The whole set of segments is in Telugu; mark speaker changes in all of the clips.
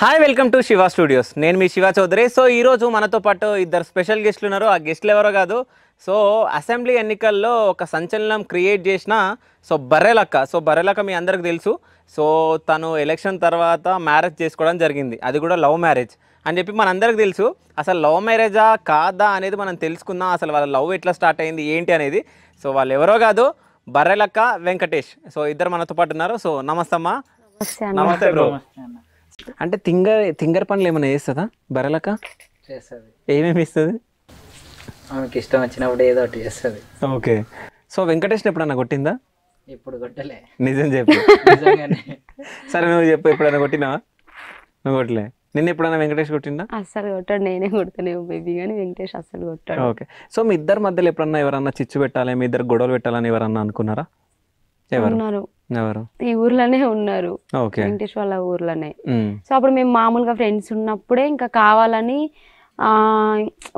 Speaker 1: Hi welcome to Shiva studios. నేను మీ శివ చౌదరి. సో ఈరోజు మనతో పాటు ఇద్దరు స్పెషల్ గెస్ట్లు ఉన్నారు. ఆ గెస్ట్లు ఎవరో కాదు, సో అసెంబ్లీ ఎన్నికల్లో ఒక సంచలనం క్రియేట్ చేసిన బర్రెలక్క మీ అందరికి తెలుసు. సో తను ఎలక్షన్ తర్వాత మ్యారేజ్ చేసుకోవడం జరిగింది, అది కూడా లవ్ మ్యారేజ్ అని చెప్పి మనందరికి తెలుసు. అసలు లవ్ మ్యారేజా కాదా అనేది మనం తెలుసుకుందాం. అసలు వాళ్ళ లవ్ ఎట్లా స్టార్ట్ అయింది ఏంటి అనేది. సో వాళ్ళు ఎవరో కాదు, బర్రెలక్క వెంకటేష్. సో ఇద్దరు మనతో పాటు ఉన్నారు. సో నమస్తే అమ్మా. నమస్తే బ్రో. అంటే తింగర్ పనులు ఏమైనా చేస్తుందా బర్రెలక్క?
Speaker 2: చేస్తుంది.
Speaker 1: ఏమేమి ఇస్తుంది?
Speaker 2: ఆమెకి ఇష్టం వచ్చినప్పుడు ఏదో ఒకటి చేస్తుంది.
Speaker 1: ఓకే. సో వెంకటేష్ని ఎప్పుడన్నా కొట్టిందా?
Speaker 2: ఇప్పుడు కొట్టలే.
Speaker 1: నిజం చెప్పు.
Speaker 2: నిజంగానే.
Speaker 1: సరే నువ్వు చెప్పు, ఎప్పుడైనా కొట్టినావా? నువ్వు కొట్టలే. నిన్న ఎప్పుడైనా వెంకటేష్ కొట్టిందా?
Speaker 3: అస్సలు కొట్టాడు, నేనే కొడతానే బేబీ, కానీ వెంకటేష్ అస్సలు కొట్టాడు.
Speaker 1: ఓకే. సో మీ ఇద్దరి మధ్యలో ఎప్పుడన్నా ఎవరన్నా చిచ్చు పెట్టాలి, మీ ఇద్దరు గొడవలు పెట్టాలని ఎవరన్నా అనుకున్నారా?
Speaker 3: ఉన్నారు,
Speaker 1: ఎవరు?
Speaker 3: ఈ ఊర్లోనే ఉన్నారు,
Speaker 1: ఓకే,
Speaker 3: వెంకటేష్ వాళ్ళ ఊర్లోనే. సో అప్పుడు మేము మామూలుగా ఫ్రెండ్స్ ఉన్నప్పుడే ఇంకా కావాలని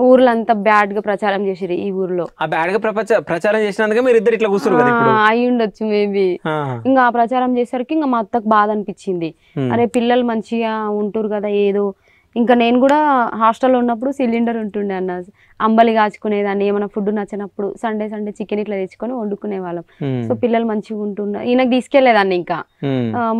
Speaker 3: ఊర్లంతా బ్యాడ్ గా ప్రచారం చేసిరు. ఈ ఊర్లో
Speaker 1: ఆ బ్యాడ్ గా ప్రచారం చేసినందుకే మీరు ఇద్దరు ఇట్లా కూర్చున్నారు కదా ఇప్పుడు.
Speaker 3: అయి ఉండొచ్చు మేబీ. ఇంకా ఆ ప్రచారం చేసరికి ఇంకా మా అత్తకు బాధ అనిపించింది. అరే పిల్లలు మంచిగా ఉంటారు కదా ఏదో. ఇంకా నేను కూడా హాస్టల్లో ఉన్నప్పుడు సిలిండర్ ఉంటుండే అన్న, అంబలి కాచుకునేదాన్ని. ఏమైనా ఫుడ్ నచ్చినప్పుడు సండే చికెన్ ఇట్లా తెచ్చుకొని వండుకునే వాళ్ళం. సో పిల్లలు మంచిగా ఉంటున్నారు, ఈయనకు తీసుకెళ్లేదాన్ని. ఇంకా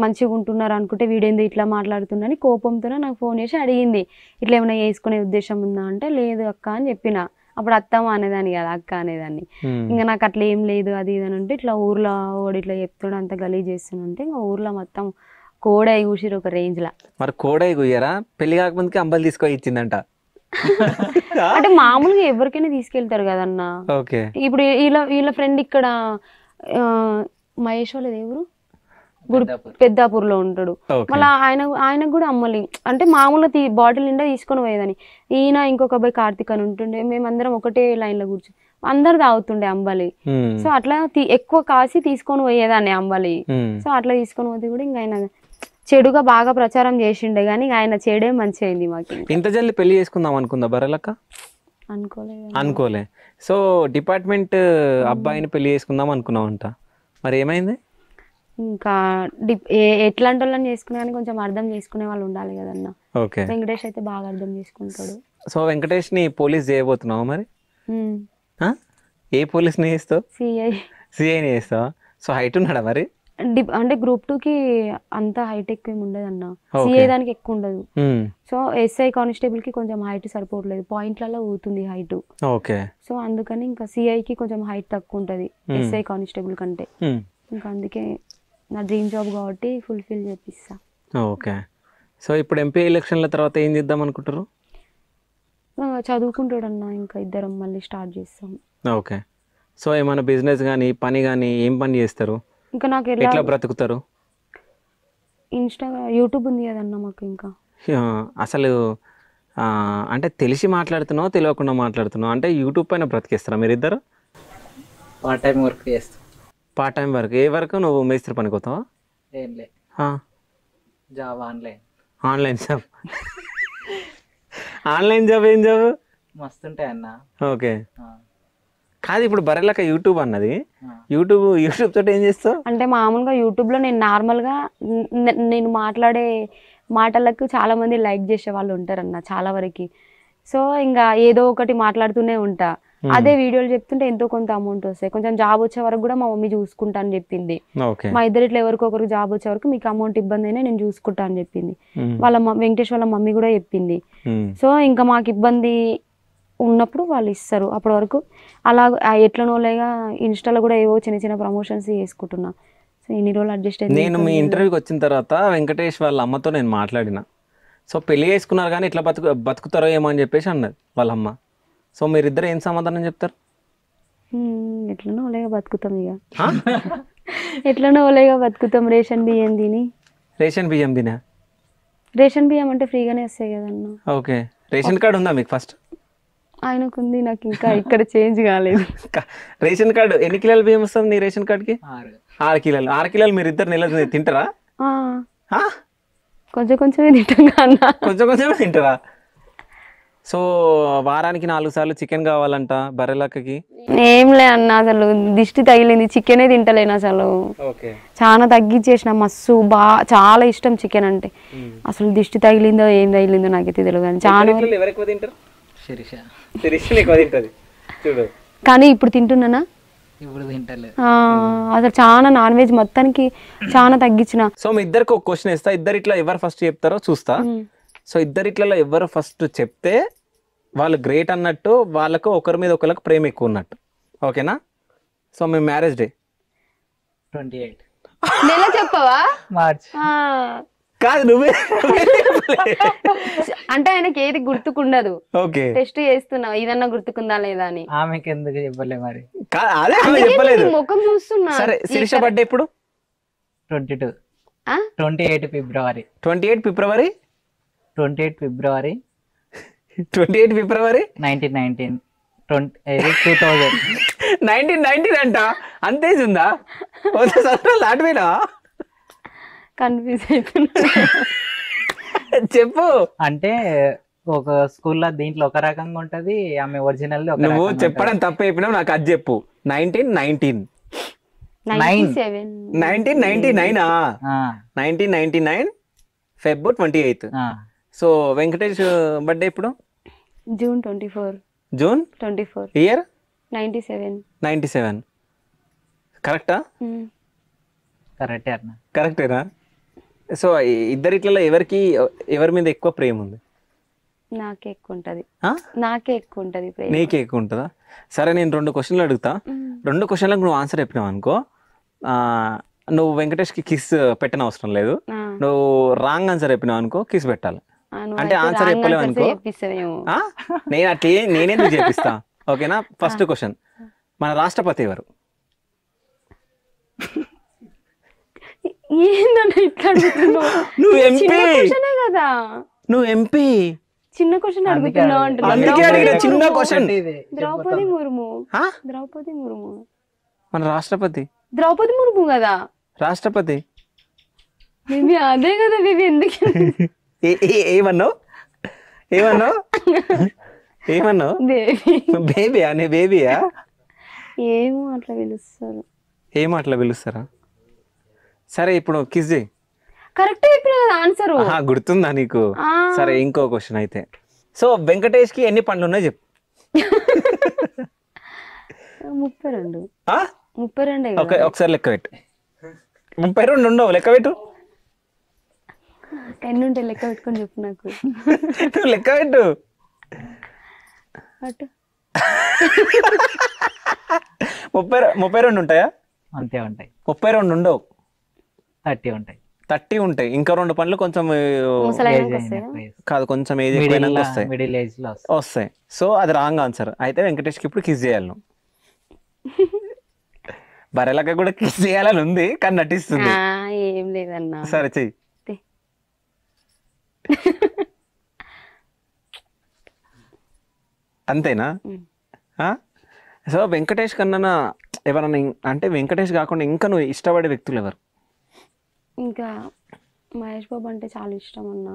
Speaker 3: మంచిగా ఉంటున్నారు అనుకుంటే వీడేందో ఇట్లా మాట్లాడుతున్నాని కోపంతోనే నాకు ఫోన్ చేసి అడిగింది, ఇట్లా ఏమైనా వేసుకునే ఉద్దేశం ఉందా అంటే లేదు అక్క అని చెప్పిన. అప్పుడు అత్తమ్మ అనేదాన్ని కదా, అక్క అనేదాన్ని. ఇంకా నాకు అట్లా ఏం లేదు అది ఇది అని అంటే, ఇట్లా ఊర్లో వాడు ఇట్లా చెప్తాడు అంత గలీజ్ చేస్తుంటే ఇంకా ఊర్లో మొత్తం కోడై కూసిరు ఒక రేంజ్ లా.
Speaker 1: మరి కోడై కూయరా? పెళ్లి కాకముందుకి అంబలి తీసుకొని ఇచ్చిందంట.
Speaker 3: అంటే మామూలుగా ఎవరికైనా తీసుకెళ్తారు కదన్న.
Speaker 1: ఓకే.
Speaker 3: ఇప్పుడు వీళ్ళ ఫ్రెండ్ ఇక్కడ మహేష్ వాళ్ళది ఎవరు పెద్దాపూర్ లో ఉంటాడు. మళ్ళీ ఆయనకు కూడా అమ్మలి అంటే మామూలుగా బాటిల్ నిండా తీసుకొని పోయేదని. ఈయన ఇంకొక అబ్బాయి కార్తిక్ అని ఉంటుండే, మేమందరం ఒకటే లైన్ లో కూర్చొని అందరు తాగుతుండే అంబలి. సో అట్లా ఎక్కువ కాసి తీసుకొని పోయేదాన్ని అంబలి. సో అట్లా తీసుకొని పోతే కూడా ఇంకా ఆయన చెడుగా బాగా ప్రచారం చేసిండే, కానీ ఆయన చెడే మంచి అయింది మాకు.
Speaker 1: ఇంత జల్ది పెళ్లి చేసుకుందాం అనుకుందా బర్రెలక్క? అనుకోలే. సో డిపార్ట్మెంట్ అబ్బాయిని పెళ్లి చేసుకుందాం అనుకున్నావంట, మరి ఏమైంది?
Speaker 3: ఇంకా ఎట్లాంటి వాళ్ళని చేసుకునే కానీ కొంచెం అర్థం చేసుకునే వాళ్ళు ఉండాలి కదన్న.
Speaker 1: ఓకే.
Speaker 3: వెంకటేష్ అయితే బాగా అర్థం చేసుకుంటాడు.
Speaker 1: సో వెంకటేష్ ని పోలీస్ చేయబోతున్నావు మరి? ఏ పోలీస్ ని చేస్తావు? సిఐని చేస్తావా? సో హైట్ ఉన్నాడా మరి?
Speaker 3: అంటే గ్రూప్ 2 కి అంత హైట్ ఎక్కువ ఏమి ఉండదు అన్న, సిఐ దానికి ఎక్కువ ఉండదు. సో ఎస్ఐ కానిస్టేబుల్ కి కొంచెం హైట్ సరిపోవట్లేదు, పాయింట్లలో ఊతుంది హైట్.
Speaker 1: ఓకే. సో
Speaker 3: అందుకని ఇంకా సిఐ కి కొంచెం హైట్ తక్కువ ఉంటది ఎస్ఐ కానిస్టేబుల్ కంటే. ఇంకా అందుకే నా డ్రీమ్ జాబ్ కాబట్టి ఫుల్ఫిల్ చేపిస్తా.
Speaker 1: ఓకే. సో ఇప్పుడు ఎంపీ ఎలక్షన్ల తర్వాత ఏం చేద్దాం అనుకుంటారు?
Speaker 3: చదువుకుంటాడు అన్న, ఇంకా ఇద్దరం మళ్ళీ స్టార్ట్ చేస్తాం.
Speaker 1: ఓకే. సో ఏమైనా బిజినెస్ కానీ పని కానీ ఏం పని చేస్తారు?
Speaker 3: ఇంకా నాకు
Speaker 1: ఎట్లా బ్రతుకుతారు?
Speaker 3: యూట్యూబ్ ఉంది కదన్న మాకు. ఇంకా
Speaker 1: అసలు అంటే తెలిసి మాట్లాడుతున్నావు తెలియకుండా మాట్లాడుతున్నావు అంటే యూట్యూబ్ పైన బ్రతికేస్తారా మీరిద్దరు?
Speaker 2: పార్ట్ టైం వర్క్ చేస్తాం.
Speaker 1: Part time work? ఏ వర్క్? నువ్వు మేస్త్రి పనికి పోతావా?
Speaker 2: ఏం లే, job online.
Speaker 1: Online job? Online job ఏం జాబ్?
Speaker 2: మస్తుంటాయి అన్న.
Speaker 1: ఓకే. కాదు, ఇప్పుడు బర్రెలక్క యూట్యూబ్ అన్నది, యూట్యూబ్ తోటి ఏం చేస్తావు?
Speaker 3: అంటే మామూలుగా యూట్యూబ్ లో నేను నార్మల్ గా నేను మాట్లాడే మాటలకు చాలా మంది లైక్ చేసే వాళ్ళు ఉంటారన్న చాలా వరకు. సో ఇంకా ఏదో ఒకటి మాట్లాడుతూనే ఉంటా, అదే వీడియోలు చెప్తుంటే ఎంతో కొంత అమౌంట్ వస్తాయి. కొంచెం జాబ్ వచ్చే వరకు కూడా మా మమ్మీ చూసుకుంటా అని చెప్పింది. మా ఇద్దరు ఇట్లా ఎవరికొకరికి జాబ్ వచ్చే వరకు మీకు అమౌంట్ ఇబ్బంది అయినా నేను చూసుకుంటా అని చెప్పింది. వెంకటేష్ వాళ్ళ మమ్మీ కూడా చెప్పింది. సో ఇంకా మాకు ఇబ్బంది ఉన్నప్పుడు వాళ్ళు ఇస్తారు, అప్పటి వరకు అలా ఎట్లనోలేగా ఇన్స్టాలో కూడా ఏవో చిన్న చిన్న ప్రమోషన్స్ చేసుకుంటున్నా. సో ఇన్ని రోజులు అడ్జస్ట్ అయ్యింది.
Speaker 1: నేను మీ ఇంటర్వ్యూకి వచ్చిన తర్వాత వెంకటేష్ వాళ్ళ అమ్మతో నేను మాట్లాడిన. సో పెళ్లి చేసుకున్నారు కానీ ఇట్లా బతుకుతారో ఏమో అని చెప్పేసి అన్నది వాళ్ళ అమ్మ. సో మీరిద్దరు ఏం సమాధానం చెప్తారు?
Speaker 3: ఎట్లనో ఓలేగా బతుకుతాం, ఇక ఎట్లనో ఓలేగా బతుకుతాం. రేషన్ బియ్యం తిని.
Speaker 1: రేషన్ బియ్యం తినా?
Speaker 3: రేషన్ బియ్యం అంటే ఫ్రీగానే వస్తాయి కదన్న.
Speaker 1: ఓకే. రేషన్ కార్డు ఉందా మీకు? ఫస్ట్
Speaker 3: ఆయనకు ఉంది, నాకు ఇంకా ఇక్కడ చేంజ్ కాలేదు.
Speaker 1: రేషన్ కార్డు ఎన్ని కిలోల బియ్యం వస్తుంది నీ రేషన్ కార్డుకి? 6 కిలోలు. 6 కిలోలు మీరు ఇద్దరు నెల తింటారా?
Speaker 3: కొంచెం కొంచెమే తింటాం అన్న.
Speaker 1: కొంచెమే తింటారా? సో వారానికి 4 సార్లు చికెన్ కావాలంట బర్రెలక్కకి.
Speaker 3: ఏం లే అన్న, అసలు దిష్టి తగిలింది, చికెనే తింటలేను అసలు.
Speaker 1: ఓకే.
Speaker 3: చాలా తగ్గించేసిన, మస్తు చాలా ఇష్టం చికెన్ అంటే. అసలు దిష్టి తగిలిందో ఏం తగిలిందో నాకైతే తెలియదు కానీ చాలా
Speaker 1: ఎవరు ఎక్కువ తింటారు?
Speaker 2: శిరీష
Speaker 1: ఎక్కువ తింటది చూడు.
Speaker 3: కానీ ఇప్పుడు తింటున్నానా?
Speaker 2: ఇప్పుడు తింటలేదు.
Speaker 3: అసలు చాలా నాన్ వెజ్ మొత్తానికి చాలా తగ్గించిన.
Speaker 1: సో మీ ఇద్దరికి ఒక క్వశ్చన్ ఇస్తా, ఇద్దరు ఇట్లా ఎవరు ఫస్ట్ చెప్తారో చూస్తా. సో ఇద్దరిట్లలో ఎవరు ఫస్ట్ చెప్తే వాళ్ళు గ్రేట్ అన్నట్టు, వాళ్ళకు ఒకరి మీద ఒకరికి ప్రేమ ఎక్కువ ఉన్నట్టు. ఓకేనా? సో మీ మ్యారేజ్ డే
Speaker 2: 28
Speaker 3: నెల చెప్పవా?
Speaker 2: మార్చ్.
Speaker 1: కాదు, నువ్వే.
Speaker 3: అంటే ఆయనకి ఏది గుర్తుకుండదు.
Speaker 1: ఓకే.
Speaker 3: టెస్ట్ చేస్తున్నావు ఇదన్నా గుర్తుకుందా లేదా అని.
Speaker 2: ఆమెకి ఎందుకు చెప్పలే మరి?
Speaker 1: అదే ఆమె చెప్పలేదు.
Speaker 3: ముఖం చూస్తున్నా.
Speaker 1: సరే, శిరీష బర్త్డే ఇప్పుడు
Speaker 2: 22 28 ఫిబ్రవరి
Speaker 1: 28 ఫిబ్రవరి
Speaker 2: 28 ఫిబ్రవరి
Speaker 1: 28 ఫిబ్రవరి
Speaker 2: 1919 2000
Speaker 1: 1919 అంట. అంతే ఉందా? లాట్వేనా?
Speaker 3: కన్ఫ్యూజ్ అయిపోయినా.
Speaker 1: చెప్పు.
Speaker 2: అంటే ఒక స్కూల్లో దీంట్లో ఒక రకంగా ఉంటది, ఆమె ఒరిజినల్.
Speaker 1: నువ్వు చెప్పడం తప్పు అయిపోయినావు, నాకు అది చెప్పు. 1919 1999 ఫెబ్ 28. సో వెంకటేష్ బర్త్డే ఇప్పుడు
Speaker 3: జూన్ 24
Speaker 1: జూన్
Speaker 3: 24
Speaker 1: ఇయర్
Speaker 3: 97
Speaker 1: కరెక్టా?
Speaker 2: కరెక్టే అన్న.
Speaker 1: కరెక్టేనా? సో ఇద్దరిట్లలో ఎవరి మీద ఎక్కువ ప్రేమ ఉంది?
Speaker 3: నాకే ఎక్కువ ఉంటది. నాకే ఎక్కువ ఉంటది ప్రేమ.
Speaker 1: నీకే ఎక్కువ ఉంటుందా? సరే, నేను 2 క్వశ్చన్లు అడుగుతా. 2 క్వశ్చన్లకు నువ్వు ఆన్సర్ చెప్పినావు అనుకో, నువ్వు వెంకటేష్కి కిస్ పెట్టిన అవసరం లేదు. నువ్వు రాంగ్ ఆన్సర్ చెప్పినావు అనుకో, కిస్ పెట్టాలి. అంటే ఆన్సర్ చెప్పలేవు అనుకో, నేను అట్లే నేనేందుకు చేపిస్తా. ఓకేనా? ఫస్ట్ క్వశ్చన్, మన రాష్ట్రపతి ఎవరు? నువ్వు ఎంపీ
Speaker 3: కదా.
Speaker 1: నువ్వు ఎంపీ.
Speaker 3: చిన్న క్వశ్చన్ అడుగుతున్నావు అంటే
Speaker 1: చిన్న క్వశ్చన్.
Speaker 3: ద్రౌపది ముర్ము. ద్రౌపది ముర్ము
Speaker 1: మన రాష్ట్రపతి.
Speaker 3: ద్రౌపది ముర్ము కదా
Speaker 1: రాష్ట్రపతి.
Speaker 3: బేబీ అదే కదా బేబీ. ఎందుకు
Speaker 1: ఏమన్నావు? బేబీయా? నీ బేబీయా?
Speaker 3: ఏమో అట్లా పిలుస్తారా? సరే, ఇప్పుడు కిస్ చేయి. కరెక్ట్ అయిపోయినా కదా ఆన్సర్.
Speaker 1: గుర్తుందా నీకు? సరే, ఇంకో క్వశ్చన్ అయితే. సో వెంకటేష్ కి ఎన్ని పండ్లు ఉన్నాయి చెప్పు.
Speaker 3: 32.
Speaker 1: 32. ఓకే, ఒకసారి లెక్క పెట్టు. 32 ఉండవు, లెక్క పెట్టు.
Speaker 3: ఎన్ని ఉంటాయి లెక్క పెట్టుకొని చెప్పు నాకు.
Speaker 1: నువ్వు లెక్క పెట్టు. 32 ఉంటాయా?
Speaker 2: అంతే ఉంటాయి.
Speaker 1: 32 ఉండవు,
Speaker 2: 30 ఉంటాయి.
Speaker 1: 30 ఉంటాయి. ఇంకా 2 పండ్లు కొంచెం కాదు, కొంచెం ఏజ్ ఎక్కువైనాక వస్తాయి.
Speaker 2: మిడిల్ ఏజ్ లో
Speaker 1: వస్తాయి. సో అది రాంగ్ ఆన్సర్. అయితే వెంకటేష్కి ఇప్పుడు కిస్ చేయాలి నువ్వు. బరెలక కూడా కిస్ చేయాలని ఉంది కానీ నటిస్తుంది.
Speaker 3: ఏం లేదన్నా.
Speaker 1: సరే చెయ్యి. అంతేనా? సో వెంకటేష్ కన్నా ఎవరన్నా, అంటే వెంకటేష్ కాకుండా ఇంకా నువ్వు ఇష్టపడే వ్యక్తులు ఎవరు?
Speaker 3: ఇంకా మహేష్ బాబు అంటే చాలా ఇష్టం అన్న.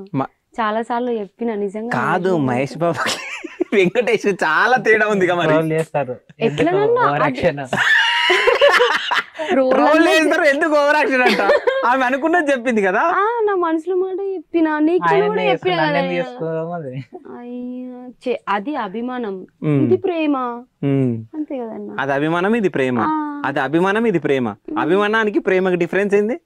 Speaker 3: చాలా సార్లు చెప్పిన. నిజంగా
Speaker 1: కాదు, మహేష్ బాబు వెంకటేష్ చాలా తేడా ఉంది. ఎందుకు ఓవర్ యాక్షన్ అంట? ఆమె అనుకున్నది చెప్పింది కదా.
Speaker 3: నా మనసులో మాట చెప్పినా, నీకు కూడా చెప్పినా. అది అభిమానం, ఇది ప్రేమ. అంతే కదన్నా.
Speaker 1: అది అభిమానం, ఇది ప్రేమ. అది అభిమానం, ఇది ప్రేమ. అభిమానానికి ప్రేమకి డిఫరెన్స్ ఏంది?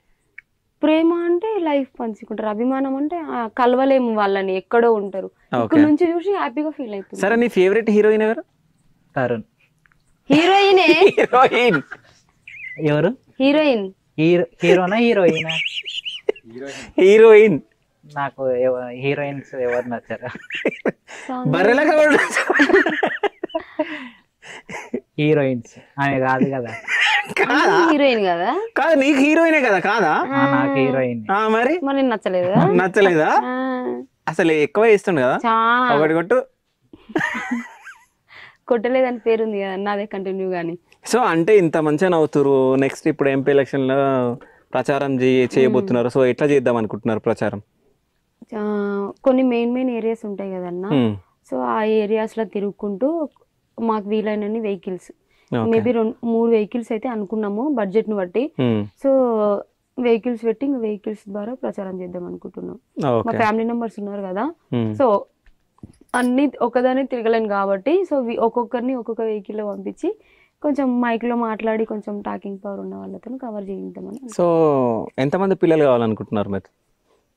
Speaker 3: ప్రేమ అంటే లైఫ్ పంచుకుంటారు, అభిమానం అంటే కలవలేము వాళ్ళని, ఎక్కడో ఉంటారు. ఇక్కడ నుంచి చూసి హ్యాపీగా ఫీల్ అవుతుంది.
Speaker 1: సరే, నీ ఫేవరెట్ హీరోయిన్ ఎవరు?
Speaker 2: తరుణ్.
Speaker 3: హీరోయినే.
Speaker 1: హీరోయిన్
Speaker 2: ఎవరు?
Speaker 3: హీరోయిన్.
Speaker 2: హీరోనా హీరోయిన్?
Speaker 1: హీరోయిన్.
Speaker 2: నాకు హీరోయిన్స్ ఎవరు నచ్చారు?
Speaker 1: బర్రెలగా
Speaker 2: హీరోయిన్స్ ఆమె కాదు కదా.
Speaker 3: హీరోయిన్ కదా.
Speaker 1: కాదు, నీకు హీరోయినే కదా. కాదా?
Speaker 2: నాకు హీరోయిన్.
Speaker 3: మరి మరి నచ్చలేదా?
Speaker 1: నచ్చలేదా? అసలు ఎక్కువ ఇస్తుండు కదా. ఒకటి కొట్టు.
Speaker 3: కొట్టలేదని పేరుంది కదా, నాదే కంటిన్యూ గానీ.
Speaker 1: సో అంటే ఇంత మంచిగా నవ్వుతురు. నెక్స్ట్ ఇప్పుడు ఎంపీ ఎలక్షన్ లో ప్రచారం చేయబోతున్నారు. సో ఎట్లా చేద్దాం అనుకుంటున్నారు ప్రచారం?
Speaker 3: కొన్ని మెయిన్ ఏరియాస్ ఉంటాయి కదన్నా, సో ఆ ఏరియాస్లో తిరుగుకుంటూ మాకు వీలైనన్ని వెహికల్స్
Speaker 1: Okay.
Speaker 3: మేబీ 3 వెహికల్స్ అయితే అనుకున్నాము బడ్జెట్ను బట్టి. సో వెహికల్స్ పెట్టి ఇంకా వెహికల్స్ ద్వారా ప్రచారం చేద్దాం అనుకుంటున్నాం. మా
Speaker 1: ఓకే.
Speaker 3: ఫ్యామిలీ మెంబర్స్ ఉన్నారు కదా, సో అన్ని ఒకదాన్ని తిరగలేను కాబట్టి సో ఒక్కొక్కరిని ఒక్కొక్క వెహికల్లో పంపించి కొంచెం మైక్లో మాట్లాడి కొంచెం టాకింగ్ పవర్ ఉన్న వాళ్ళతో కవర్ చేయిద్దామని.
Speaker 1: సో ఎంతమంది పిల్లలు కావాలనుకుంటున్నారు మీరు?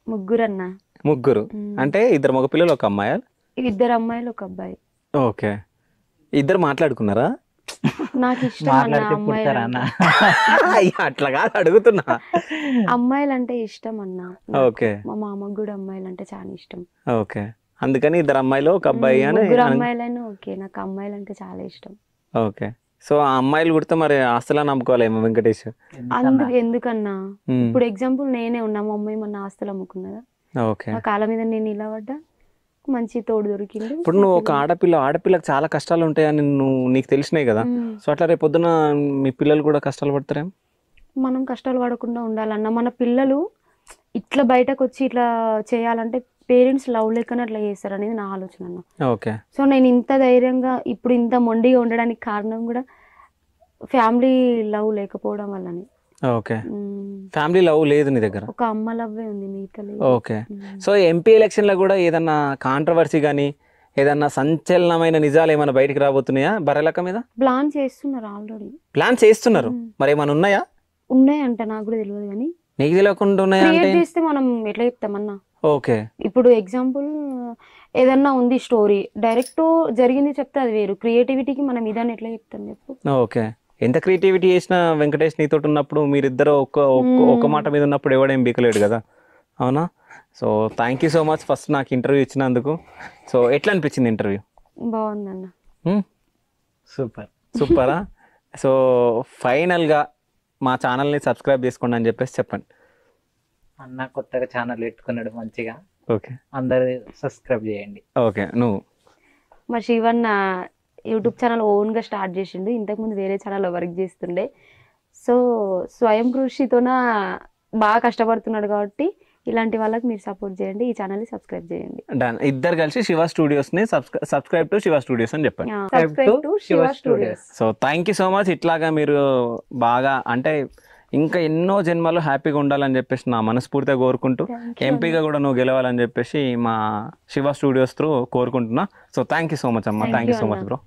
Speaker 3: 3 అన్న.
Speaker 1: 3 అంటే 2 మగ పిల్లలు 1 అమ్మాయి?
Speaker 3: 2 అమ్మాయిలు 1 అబ్బాయి.
Speaker 1: ఓకే. 2 మాట్లాడుకున్నారా?
Speaker 3: నాకు ఇష్టం అన్న
Speaker 2: మాట్లాడితే
Speaker 3: అమ్మాయిలు
Speaker 2: పుడతారా అన్న?
Speaker 1: అయ్యా, అట్లా కాదు అడుగుతున్నా.
Speaker 3: అమ్మాయిలు అంటే ఇష్టం అన్న.
Speaker 1: ఓకే.
Speaker 3: మా మామకు కూడా అమ్మాయిలు అంటే చాలా ఇష్టం.
Speaker 1: ఓకే. అందుకని 2 అమ్మాయిలు 1 అబ్బాయి అని.
Speaker 3: 3 అమ్మాయిలైనా ఓకే, నాకు అమ్మాయిలు అంటే చాలా ఇష్టం.
Speaker 1: ఓకే. సో ఆ అమ్మాయిలు కుడితే మరి ఆస్తులా నమ్ముకోవాలేమో వెంకటేష్?
Speaker 3: ఎందుకన్నా ఇప్పుడు ఎగ్జాంపుల్ నేనే ఉన్నా, మా అమ్మాయి మన ఆస్తులు అమ్ముకున్నదా,
Speaker 1: ఓకే.
Speaker 3: నా కాళ్ళ మీద నేను నిలబడ్డా, మంచి తోడు దొరికింది.
Speaker 1: ఇప్పుడు నువ్వు ఒక ఆడపిల్లకు చాలా కష్టాలు ఉంటాయని నీకు తెలిసినాయి కదా, సో అట్లా రేపు పొద్దున మీ పిల్లలు కూడా కష్టాలు పడతారేమో.
Speaker 3: మనం కష్టాలు పడకుండా ఉండాలన్న. మన పిల్లలు ఇట్లా బయటకు వచ్చి ఇట్లా చేయాలంటే పేరెంట్స్ లవ్ లేకనే అట్లా చేస్తారు అనేది నా ఆలోచన అన్న.
Speaker 1: ఓకే.
Speaker 3: సో నేను ఇంత ధైర్యంగా ఇప్పుడు ఇంత మొండిగా ఉండడానికి కారణం కూడా ఫ్యామిలీ లవ్ లేకపోవడం వల్లనే.
Speaker 1: ఓకే. ఫ్యామిలీ లవ్ లేదు నీ దగ్గర?
Speaker 3: ఒక అమ్మ లవ్వే ఉంది, మిగతా లేదు.
Speaker 1: ఓకే. సో ఎంపీ ఎలక్షన్లో కూడా ఏదన్నా కాంట్రవర్సీ కానీ ఏదన్నా సంచలనమైన నిజాలు ఏమైనా బయటికి రాబోతున్నాయా బర్రెలక్క మీద?
Speaker 3: ప్లాన్ చేస్తున్నారు ఆల్రెడీ.
Speaker 1: ప్లాన్ చేస్తున్నారు, మరి ఏమైనా ఉన్నాయా?
Speaker 3: ఉన్నాయంట, నాకు కూడా తెలియదు కానీ
Speaker 1: నీకు తెలియకుండా ఉన్నాయా అంటే
Speaker 3: క్రియేట్ చేస్తే మనం ఎట్లా చెప్తామన్నా.
Speaker 1: ఓకే.
Speaker 3: ఇప్పుడు ఎగ్జాంపుల్ ఏదన్నా ఉంది స్టోరీ, డైరెక్ట్ జరిగింది చెప్తే అది వేరు, క్రియేటివిటీకి మనం ఇదాన్ని ఎట్లా చెప్తాం చెప్పు.
Speaker 1: ఓకే. ఎంత క్రియేటివిటీ చేసినా వెంకటేష్ నీతో ఉన్నప్పుడు మీరిద్దరు ఒక మాట మీద ఉన్నప్పుడు ఎవడేం బీకలేడు కదా, అవునా? So thank you so much first నాకు ఇంటర్వ్యూ ఇచ్చినందుకు. సో ఎట్లా అనిపించింది ఇంటర్వ్యూ?
Speaker 3: బాగుందన్న.
Speaker 2: సూపర్.
Speaker 1: సూపరా? సో ఫైనల్గా మా ఛానల్ని సబ్స్క్రైబ్ చేసుకోండి అని చెప్పేసి చెప్పండి.
Speaker 2: అన్న కొత్తగా ఛానల్ పెట్టుకున్నాడు మంచిగా,
Speaker 1: ఓకే.
Speaker 2: అందరు సబ్స్క్రైబ్ చేయండి.
Speaker 1: ఓకే. నువ్వు?
Speaker 3: మా శివన్న యూట్యూబ్ ఛానల్ ఓన్గా స్టార్ట్ చేసిండు, ఇంతకుముందు వేరే ఛానల్లో వర్క్ చేస్తుండే. సో స్వయం కృషితోన బాగా కష్టపడుతున్నాడు కాబట్టి ఇలాంటి వాళ్ళకి మీరు సపోర్ట్ చేయండి, ఈ ఛానల్ని సబ్స్క్రైబ్ చేయండి.
Speaker 1: డన్. ఇద్దరు కలిసి శివ స్టూడియోస్ని సబ్స్క్రైబ్ టు శివ స్టూడియోస్ అని చెప్పండి.
Speaker 3: Subscribe to Shiva studios.
Speaker 1: So thank you so much. ఇట్లాగా మీరు బాగా అంటే ఇంకా ఎన్నో జన్మలు హ్యాపీగా ఉండాలని చెప్పేసి నా మనస్ఫూర్తిగా కోరుకుంటూ, ఎంపీగా కూడా నువ్వు గెలవాలని చెప్పేసి మా శివ స్టూడియోస్ త్రూ కోరుకుంటున్నా. So thank you so much అమ్మా. Thank you so much bro.